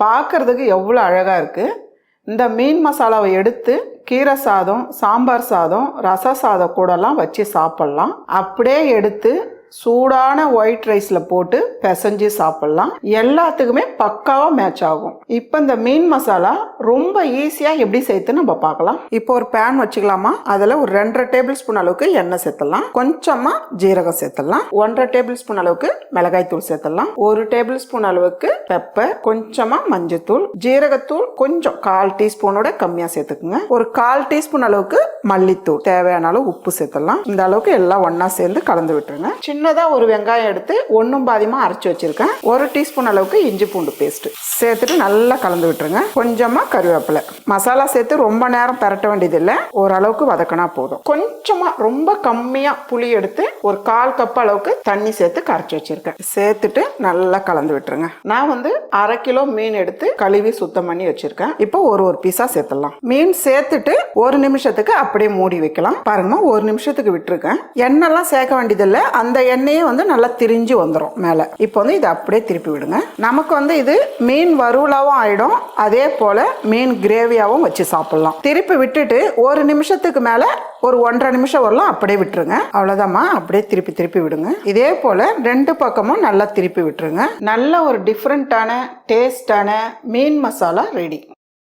பார்க்கறதுக்கு எவ்வளோ அழகாக இருக்குது. இந்த மீன் மசாலாவை எடுத்து கீரை சாதம், சாம்பார் சாதம், ரச சாதம் கூடலாம் வச்சு சாப்பிட்லாம். அப்படியே எடுத்து சூடான ஒயிட் ரைஸில் போட்டு பிசைஞ்சு சாப்பிட்லாம். எல்லாத்துக்குமே பக்காவாக மேட்ச் ஆகும். இப்போ இந்த மீன் மசாலா ரொம்ப ஈஸியாக எப்படி சேர்த்து நம்ம பார்க்கலாம். இப்போ ஒரு பேன் வச்சுக்கலாமா. அதில் ஒரு 2.5 டேபிள் ஸ்பூன் அளவுக்கு எண்ணெய் சேர்த்துடலாம். கொஞ்சமாக ஜீரகம் சேர்த்துடலாம். 1.5 டேபிள் ஸ்பூன் அளவுக்கு மிளகாய் தூள் சேர்த்துடலாம். 1 டேபிள் ஸ்பூன் அளவுக்கு பெப்பர், கொஞ்சமாக மஞ்சத்தூள், ஜீரகத்தூள் கொஞ்சம் 1/4 டீஸ்பூனோட கம்மியாக சேர்த்துக்குங்க. ஒரு 1/4 டீஸ்பூன் அளவுக்கு மல்லித்தூள், தேவையான அளவு உப்பு சேர்த்துடலாம். இந்த அளவுக்கு எல்லாம் ஒன்றா சேர்ந்து கலந்து விட்டுருங்க. சின்னதா ஒரு வெங்காயம் எடுத்து 1 பாதியமா அரைச்சு வச்சிருக்கேன். 1 டீஸ்பூன் அளவுக்கு இஞ்சி பூண்டு பேஸ்ட் சேர்த்துட்டு நல்லா கலந்து விட்டுருங்க. கொஞ்சமா கருவேப்பிலை. மசாலா சேர்த்து ரொம்ப நேரம் பரட்ட வேண்டியது இல்லை, ஓரளவுக்கு வதக்கினா போதும். கொஞ்சமா ரொம்ப கம்மியா புளி எடுத்து ஒரு 1/4 கப் அளவுக்கு தண்ணி சேர்த்து கரைச்சி வச்சிருக்கேன். சேர்த்துட்டு நல்லா கலந்து விட்டுருங்க. நான் 1/2 கிலோ மீன் எடுத்து கழுவி சுத்தம் பண்ணி வச்சிருக்கேன். இப்போ ஒரு பீஸா சேர்த்துடலாம். மீன் சேர்த்துட்டு 1 நிமிஷத்துக்கு அப்படியே மூடி வைக்கலாம். பாருங்க, 1 நிமிஷத்துக்கு விட்டுருக்கேன். எண்ணெய்லாம் சேர்க்க வேண்டியதில்லை, அந்த எண்ணெயே நல்லா திரிஞ்சு வந்துடும் மேலே. இப்போ இதை அப்படியே திருப்பி விடுங்க. நமக்கு இது மீன் வறுவலாவும் ஆயிடும், அதே போல மீன் கிரேவியாவும் வச்சு சாப்பிடலாம். திருப்பி விட்டுட்டு 1 நிமிஷத்துக்கு மேலே ஒரு 1.5 நிமிஷம் வரலாம் அப்படியே விட்டுருங்க. அவ்வளோதாம்மா. அப்படியே திருப்பி திருப்பி விடுங்க. இதே போல 2 பக்கமும் நல்லா திருப்பி விட்டுருங்க. நல்ல ஒரு டிஃப்ரெண்ட்டான டேஸ்டான மீன் மசாலா ரெடி.